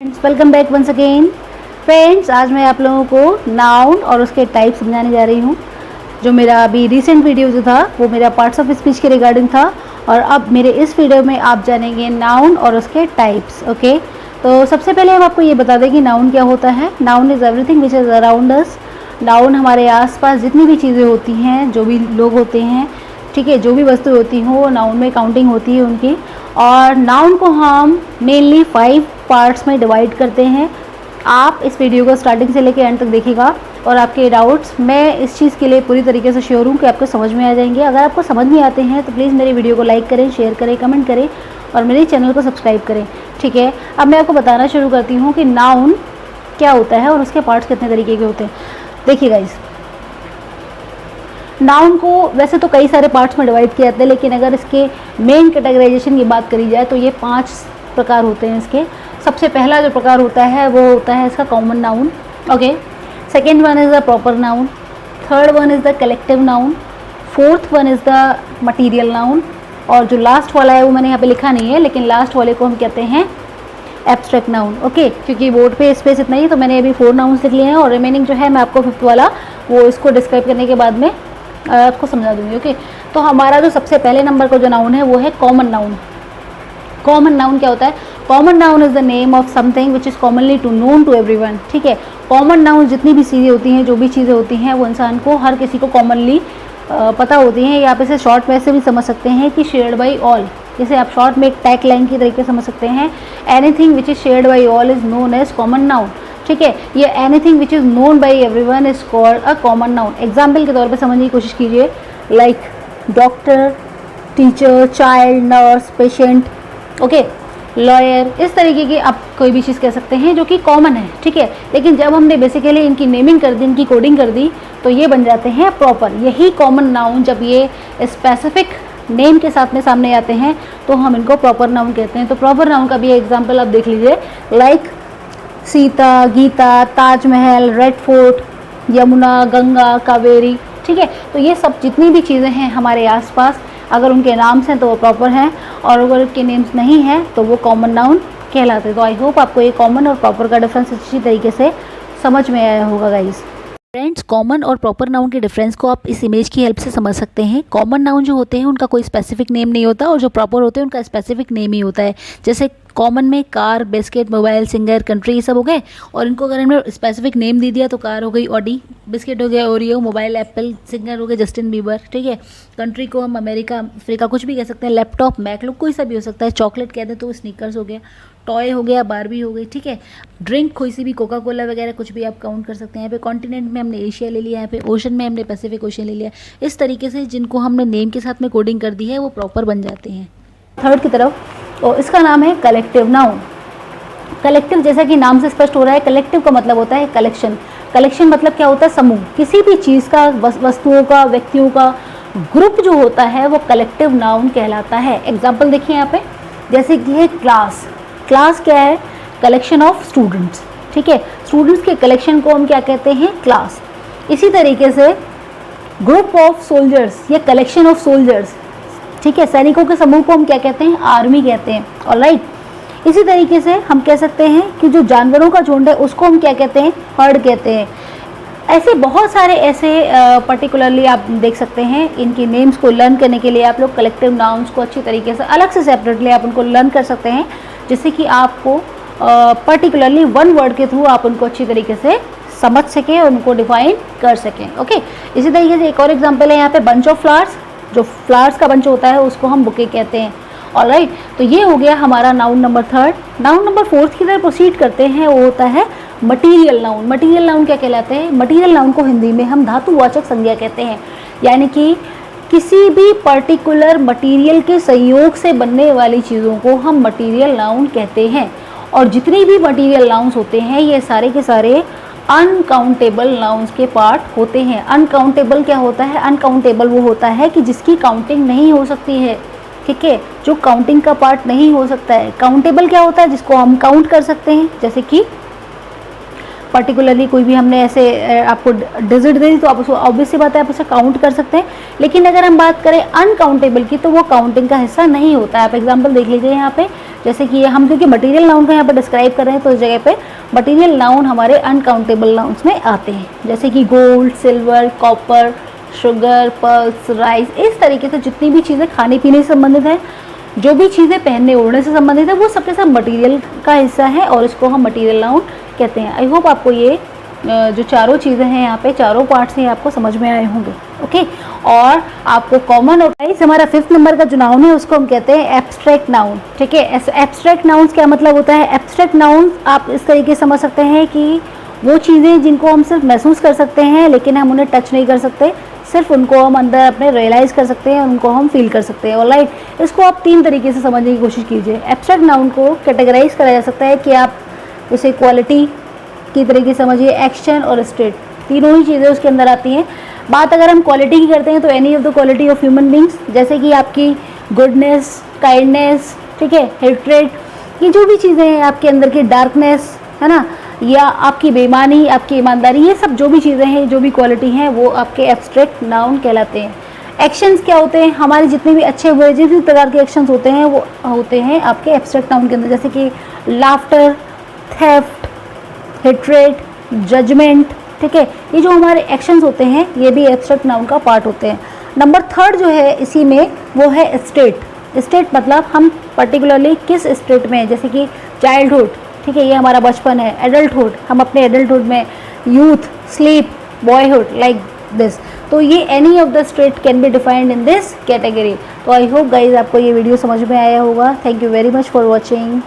Friends welcome back once again. Friends आज मैं आप लोगों को नाउन और उसके टाइप समझाने जा रही हूँ। जो मेरा अभी रिसेंट वीडियो जो था वो मेरा पार्ट्स ऑफ स्पीच के रिगार्डिंग था और अब मेरे इस वीडियो में आप जानेंगे नाउन और उसके टाइप्स। ओके, तो सबसे पहले हम आपको ये बता दें कि नाउन क्या होता है। Noun is everything which is around us. Noun हमारे आसपास जितनी भी चीज़ें होती हैं, जो भी लोग होते हैं, ठीक है, जो भी वस्तु होती हो, नाउन में काउंटिंग होती है उनकी। और नाउन को हम मेनली 5 पार्ट्स में डिवाइड करते हैं। आप इस वीडियो को स्टार्टिंग से लेकर एंड तक देखिएगा और आपके डाउट्स, मैं इस चीज़ के लिए पूरी तरीके से श्योर हूँ कि आपको समझ में आ जाएंगे। अगर आपको समझ में आते हैं तो प्लीज़ मेरे वीडियो को लाइक करें, शेयर करें, कमेंट करें और मेरे चैनल को सब्सक्राइब करें। ठीक है, अब मैं आपको बताना शुरू करती हूँ कि नाउन क्या होता है और उसके पार्ट्स कितने तरीके के होते हैं। देखिए गाइस, नाउन को वैसे तो कई सारे पार्ट्स में डिवाइड किया जाता है, लेकिन अगर इसके मेन कैटेगराइजेशन की बात करी जाए तो ये 5 प्रकार होते हैं इसके। सबसे पहला जो प्रकार होता है वो होता है इसका common noun. Okay, second one is the proper noun, third one is the collective noun, fourth one is the material noun और जो लास्ट वाला है वो मैंने यहाँ पे लिखा नहीं है, लेकिन लास्ट वाले को हम कहते हैं एब्स्ट्रैक्ट नाउन। ओके, क्योंकि बोर्ड पे स्पेस इतना ही तो मैंने अभी 4 नाउन्स लिख लिए हैं और रिमेनिंग जो है मैं आपको 5th वाला वो इसको डिस्क्राइब करने के बाद में आपको समझा दूंगी। ओके, तो हमारा जो सबसे पहले नंबर का जो नाउन है वो है कॉमन नाउन। कॉमन नाउन क्या होता है? Common noun is the name of something which is commonly to known to everyone. ठीक है, कॉमन नाउन जितनी भी चीज़ें होती हैं, जो भी चीज़ें होती हैं, वो इंसान को, हर किसी को कॉमनली पता होती हैं। या आप इसे शॉर्ट में से भी समझ सकते हैं कि शेयर्ड बाई ऑल। जैसे आप शॉर्ट में एक टैग लाइन की तरीके से समझ सकते हैं, anything which is shared by all is known as common noun. ठीक है, ये anything which is known by everyone is called a common noun. Example के तौर पे समझने की कोशिश कीजिए, like doctor, teacher, child, nurse, patient, okay, lawyer, इस तरीके की आप कोई भी चीज़ कह सकते हैं जो कि कॉमन है। ठीक है, लेकिन जब हमने बेसिकली इनकी नेमिंग कर दी, इनकी कोडिंग कर दी, तो ये बन जाते हैं प्रॉपर। यही कॉमन नाउन जब ये स्पेसिफिक नेम के साथ में सामने आते हैं तो हम इनको प्रॉपर नाउन कहते हैं। तो प्रॉपर नाउन का भी एग्जाम्पल आप देख लीजिए, like Sita, Gita, Taj Mahal, red fort, Yamuna, Ganga, Kaveri. ठीक है, तो ये सब जितनी भी चीज़ें हैं हमारे आसपास, अगर उनके नाम्स हैं तो वो प्रॉपर हैं और अगर उनके नेम्स नहीं हैं तो वो कॉमन नाउन कहलाते हैं। तो आई होप आपको ये कॉमन और प्रॉपर का डिफरेंस अच्छी तरीके से समझ में आया होगा गाइस। फ्रेंड्स, कॉमन और प्रॉपर नाउन के डिफरेंस को आप इस इमेज की हेल्प से समझ सकते हैं। कॉमन नाउन जो होते हैं उनका कोई स्पेसिफिक नेम नहीं होता और जो प्रॉपर होते हैं उनका स्पेसिफिक नेम ही होता है। जैसे कॉमन में car, biscuit, mobile, singer, country, ये सब हो गए और इनको अगर हमने स्पेसिफिक नेम दे दिया तो कार हो गई ऑडी, बिस्किट हो गया ओरियो, मोबाइल एप्पल, सिंगर हो गया जस्टिन बीबर। ठीक है, कंट्री को हम अमेरिका, अफ्रीका, कुछ भी कह सकते हैं, लैपटॉप, मैकबुक, कोई सा भी हो सकता है, चॉकलेट कह दें तो स्नीकर्स हो गया, टॉय हो गया, बारबी हो गई। ठीक है, ड्रिंक कोई सी भी, कोका कोला वगैरह कुछ भी आप काउंट कर सकते हैं। यहाँ पे कॉन्टिनेंट में हमने एशिया ले लिया, यहाँ पे ओशन में हमने पैसिफिक ओशन ले लिया। इस तरीके से जिनको हमने नेम के साथ में कोडिंग कर दी है वो प्रॉपर बन जाते हैं। थर्ड की तरफ, और इसका नाम है कलेक्टिव नाउन। कलेक्टिव, जैसा कि नाम से स्पष्ट हो रहा है, कलेक्टिव का मतलब होता है कलेक्शन। कलेक्शन मतलब क्या होता है? समूह। किसी भी चीज़ का, वस्तुओं का, व्यक्तियों का ग्रुप जो होता है वो कलेक्टिव नाउन कहलाता है। एग्जाम्पल देखिए यहाँ पे, जैसे कि है क्लास। क्लास क्या है? Collection of students. ठीक है, स्टूडेंट्स के कलेक्शन को हम क्या कहते हैं? क्लास। इसी तरीके से ग्रुप ऑफ सोल्जर्स या कलेक्शन ऑफ सोल्जर्स, ठीक है, सैनिकों के समूह को हम क्या कहते हैं? आर्मी कहते हैं। ऑलराइट, इसी तरीके से हम कह सकते हैं कि जो जानवरों का झुंड है उसको हम क्या कहते हैं? हर्ड कहते हैं। ऐसे बहुत सारे ऐसे पर्टिकुलरली आप देख सकते हैं। इनकी नेम्स को लर्न करने के लिए आप लोग कलेक्टिव नाउन्स को अच्छी तरीके से अलग से सेपरेटली आप उनको लर्न कर सकते हैं, जिससे कि आपको पर्टिकुलरली वन वर्ड के थ्रू आप उनको अच्छी तरीके से समझ सकें और उनको डिफाइन कर सकें। ओके, इसी तरीके से एक और एग्जाम्पल है यहाँ पे, बंच ऑफ फ्लावर्स। जो फ्लावर्स का बंच होता है उसको हम बुके कहते हैं। ऑलराइट, तो ये हो गया हमारा नाउन नंबर 3। नाउन नंबर 4 की तरफ प्रोसीड करते हैं, वो होता है मटीरियल नाउन। मटीरियल नाउन क्या कहलाते हैं? मटीरियल नाउन को हिंदी में हम धातुवाचक संज्ञा कहते हैं, यानी कि किसी भी पर्टिकुलर मटीरियल के संयोग से बनने वाली चीज़ों को हम मटीरियल नाउन कहते हैं। और जितनी भी मटीरियल नाउन्स होते हैं ये सारे के सारे अनकाउंटेबल नाउन्स के पार्ट होते हैं। अनकाउंटेबल क्या होता है? अनकाउंटेबल वो होता है कि जिसकी काउंटिंग नहीं हो सकती है। ठीक है, जो काउंटिंग का पार्ट नहीं हो सकता है। काउंटेबल क्या होता है? जिसको हम काउंट कर सकते हैं, जैसे कि पर्टिकुलरली कोई भी हमने ऐसे आपको डिजिट दे दी तो आप उसको ऑब्वियस सी बात है आप उसे काउंट कर सकते हैं। लेकिन अगर हम बात करें अनकाउंटेबल की तो वो काउंटिंग का हिस्सा नहीं होता है। आप एग्जांपल देख लीजिए यहाँ पे, जैसे कि हम क्योंकि मटेरियल नाउन का यहाँ पर डिस्क्राइब कर रहे हैं तो इस जगह पे मटेरियल नाउन हमारे अनकाउंटेबल नाउन्स में आते हैं, जैसे कि gold, silver, copper, sugar, pulse, rice, इस तरीके से जितनी भी चीज़ें खाने पीने से संबंधित हैं, जो भी चीज़ें पहनने ओढ़ने से संबंधित है, वो सबके सब मटेरियल का हिस्सा है और इसको हम मटेरियल नाउन कहते हैं। आई होप आपको ये जो चारों चीज़ें हैं यहाँ पे, चारों पार्ट्स हैं, आपको समझ में आए होंगे। ओके, और आपको कॉमन होता है हमारा 5th नंबर का जो नाउन है उसको हम कहते हैं एब्स्ट्रैक्ट नाउन। ठीक है, एब्स्ट्रैक्ट नाउन्स क्या मतलब होता है? एब्स्ट्रैक्ट नाउन्स आप इस तरीके से समझ सकते हैं कि वो चीज़ें जिनको हम सिर्फ महसूस कर सकते हैं लेकिन हम उन्हें टच नहीं कर सकते, सिर्फ उनको हम अंदर अपने रियलाइज़ कर सकते हैं, उनको हम फील कर सकते हैं। ऑलराइट, इसको आप 3 तरीके से समझने की कोशिश कीजिए। एब्स्ट्रैक्ट नाउन को कैटेगराइज करा जा सकता है कि आप उसे क्वालिटी की तरीके से समझिए, एक्शन और स्टेट, तीनों ही चीज़ें उसके अंदर आती हैं। बात अगर हम क्वालिटी की करते हैं तो any of the quality of human beings, जैसे कि आपकी गुडनेस, काइंडनेस, ठीक है, हेट्रेड, ये जो भी चीज़ें हैं आपके अंदर की, डार्कनेस है ना, या आपकी बेईमानी, आपकी ईमानदारी, ये सब जो भी चीज़ें हैं, जो भी क्वालिटी हैं, वो आपके एब्स्ट्रैक्ट नाउन कहलाते हैं। एक्शंस क्या होते हैं? हमारे जितने भी अच्छे बुरे जिस भी प्रकार के एक्शंस होते हैं वो होते हैं आपके एब्स्ट्रैक्ट नाउन के अंदर, जैसे कि लाफ्टर, थेफ्ट, हेट्रेड, जजमेंट। ठीक है, ये जो हमारे एक्शंस होते हैं ये भी एब्स्ट्रैक्ट नाउन का पार्ट होते हैं। नंबर 3 जो है इसी में वो है स्टेट। स्टेट मतलब हम पर्टिकुलरली किस स्टेट में, जैसे कि चाइल्डहुड, ठीक है, ये हमारा बचपन है, एडल्टहुड, हम अपने एडल्टहुड में, youth, sleep, boyhood, like this. तो ये any of the state can be defined in this category. तो आई होप गाइज आपको ये वीडियो समझ में आया होगा। Thank you very much for watching.